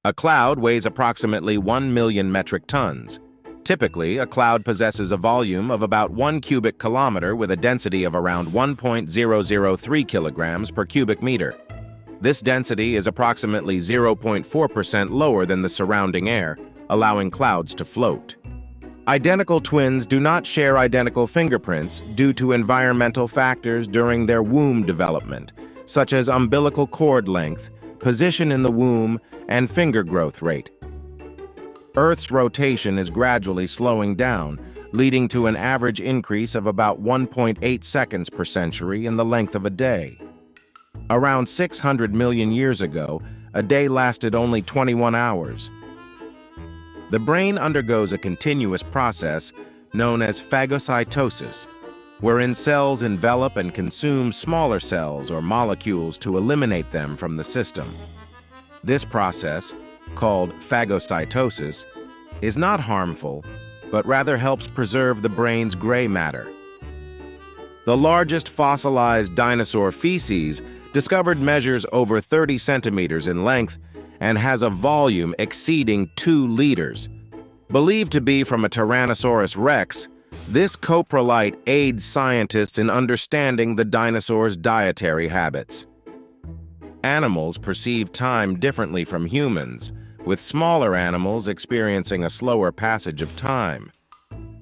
A cloud weighs approximately 1 million metric tons. Typically, a cloud possesses a volume of about 1 cubic kilometer with a density of around 1.003 kilograms per cubic meter. This density is approximately 0.4% lower than the surrounding air, allowing clouds to float. Identical twins do not share identical fingerprints due to environmental factors during their womb development, such as umbilical cord length, position in the womb, and finger growth rate. Earth's rotation is gradually slowing down, leading to an average increase of about 1.8 seconds per century in the length of a day. Around 600 million years ago, a day lasted only 21 hours. The brain undergoes a continuous process known as phagocytosis, wherein cells envelop and consume smaller cells or molecules to eliminate them from the system. This process, called phagocytosis, is not harmful, but rather helps preserve the brain's gray matter. The largest fossilized dinosaur feces discovered measures over 30 centimeters in length and has a volume exceeding 2 liters. Believed to be from a Tyrannosaurus rex, this coprolite aids scientists in understanding the dinosaur's dietary habits. Animals perceive time differently from humans, with smaller animals experiencing a slower passage of time.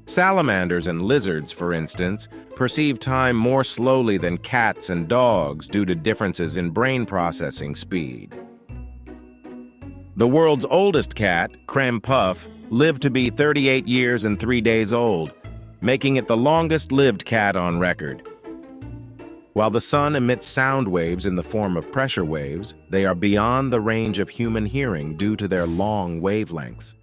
Salamanders and lizards, for instance, perceive time more slowly than cats and dogs due to differences in brain processing speed. The world's oldest cat, Creme Puff, lived to be 38 years and 3 days old, making it the longest-lived cat on record. While the sun emits sound waves in the form of pressure waves, they are beyond the range of human hearing due to their long wavelengths.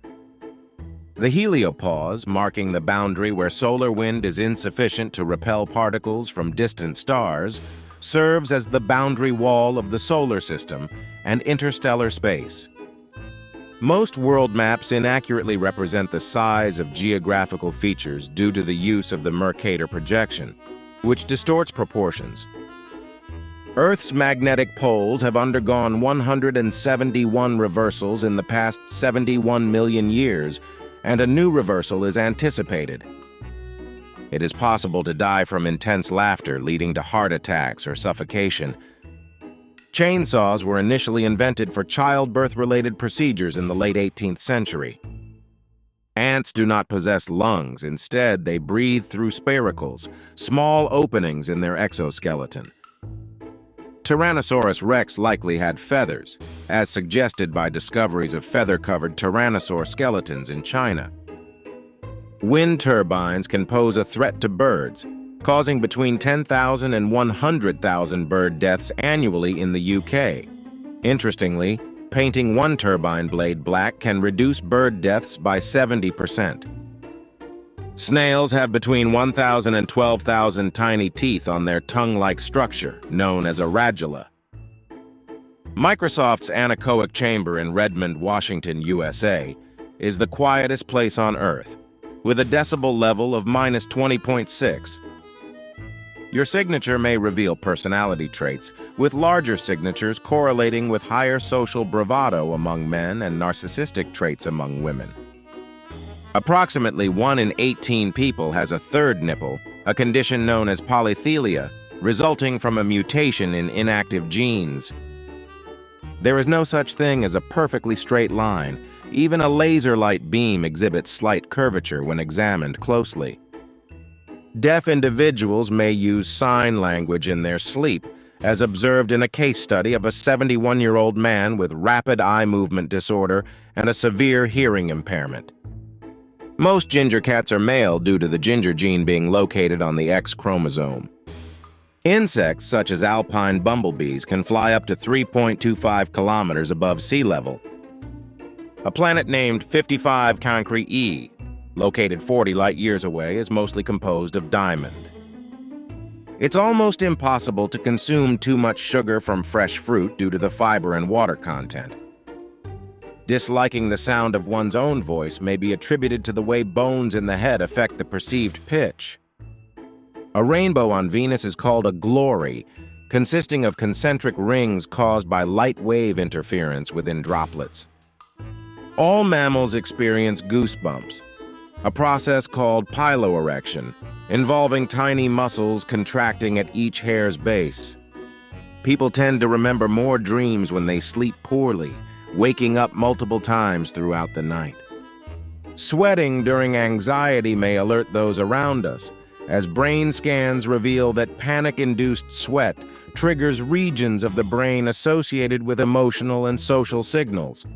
The heliopause, marking the boundary where solar wind is insufficient to repel particles from distant stars, serves as the boundary wall of the solar system and interstellar space. Most world maps inaccurately represent the size of geographical features due to the use of the Mercator projection, which distorts proportions. Earth's magnetic poles have undergone 171 reversals in the past 71 million years, and a new reversal is anticipated. It is possible to die from intense laughter leading to heart attacks or suffocation. Chainsaws were initially invented for childbirth-related procedures in the late 18th century. Ants do not possess lungs. Instead, they breathe through spiracles, small openings in their exoskeleton. Tyrannosaurus rex likely had feathers, as suggested by discoveries of feather-covered tyrannosaur skeletons in China. Wind turbines can pose a threat to birds, causing between 10,000 and 100,000 bird deaths annually in the UK. Interestingly, painting one turbine blade black can reduce bird deaths by 70%. Snails have between 1,000 and 12,000 tiny teeth on their tongue-like structure, known as a radula. Microsoft's anechoic chamber in Redmond, Washington, USA, is the quietest place on Earth, with a decibel level of -20.6. Your signature may reveal personality traits, with larger signatures correlating with higher social bravado among men and narcissistic traits among women. Approximately 1 in 18 people has a third nipple, a condition known as polythelia, resulting from a mutation in inactive genes. There is no such thing as a perfectly straight line. Even a laser light beam exhibits slight curvature when examined closely. Deaf individuals may use sign language in their sleep, as observed in a case study of a 71-year-old man with rapid eye movement disorder and a severe hearing impairment. Most ginger cats are male due to the ginger gene being located on the X chromosome. Insects such as alpine bumblebees can fly up to 3.25 kilometers above sea level. A planet named 55 Cancri E, located 40 light-years away, is mostly composed of diamond. It's almost impossible to consume too much sugar from fresh fruit due to the fiber and water content. Disliking the sound of one's own voice may be attributed to the way bones in the head affect the perceived pitch. A rainbow on Venus is called a glory, consisting of concentric rings caused by light wave interference within droplets. All mammals experience goosebumps, a process called piloerection, involving tiny muscles contracting at each hair's base. People tend to remember more dreams when they sleep poorly, waking up multiple times throughout the night. Sweating during anxiety may alert those around us, as brain scans reveal that panic-induced sweat triggers regions of the brain associated with emotional and social signals.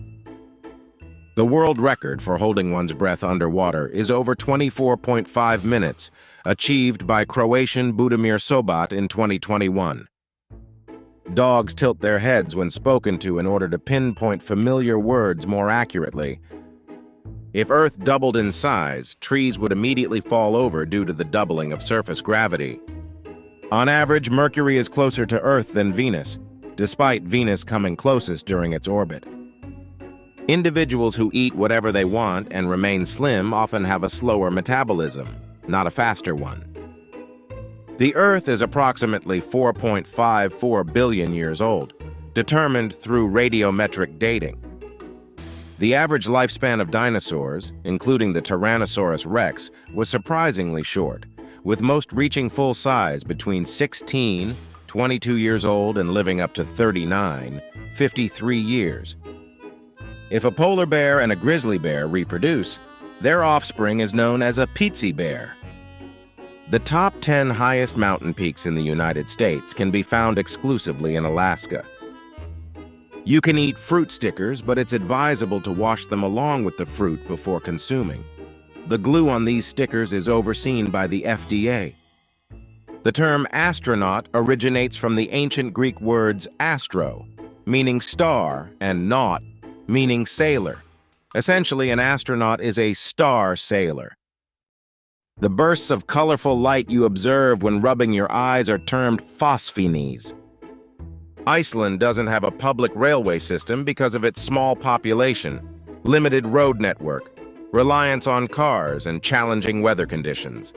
The world record for holding one's breath underwater is over 24.5 minutes, achieved by Croatian Budimir Sobat in 2021. Dogs tilt their heads when spoken to in order to pinpoint familiar words more accurately. If Earth doubled in size, trees would immediately fall over due to the doubling of surface gravity. On average, Mercury is closer to Earth than Venus, despite Venus coming closest during its orbit. Individuals who eat whatever they want and remain slim often have a slower metabolism, not a faster one. The Earth is approximately 4.54 billion years old, determined through radiometric dating. The average lifespan of dinosaurs, including the Tyrannosaurus rex, was surprisingly short, with most reaching full size between 16, 22 years old and living up to 39, 53 years. If a polar bear and a grizzly bear reproduce, their offspring is known as a pizzi bear. The top 10 highest mountain peaks in the United States can be found exclusively in Alaska. You can eat fruit stickers, but it's advisable to wash them along with the fruit before consuming. The glue on these stickers is overseen by the FDA. The term astronaut originates from the ancient Greek words astro, meaning star, and naut, meaning sailor. Essentially, an astronaut is a star sailor. The bursts of colorful light you observe when rubbing your eyes are termed phosphines. Iceland doesn't have a public railway system because of its small population, limited road network, reliance on cars, and challenging weather conditions.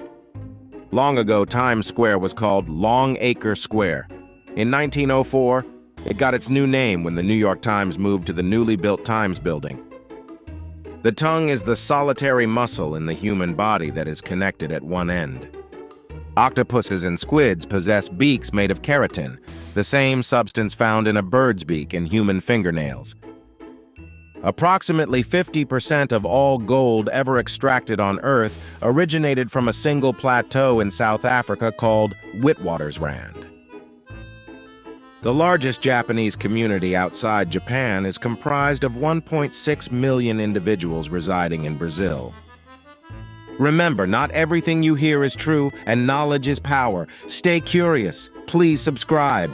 Long ago, Times Square was called Longacre Square. In 1904, it got its new name when the New York Times moved to the newly built Times Building. The tongue is the solitary muscle in the human body that is connected at one end. Octopuses and squids possess beaks made of keratin, the same substance found in a bird's beak and human fingernails. Approximately 50% of all gold ever extracted on Earth originated from a single plateau in South Africa called Witwatersrand. The largest Japanese community outside Japan is comprised of 1.6 million individuals residing in Brazil. Remember, not everything you hear is true, and knowledge is power. Stay curious. Please subscribe.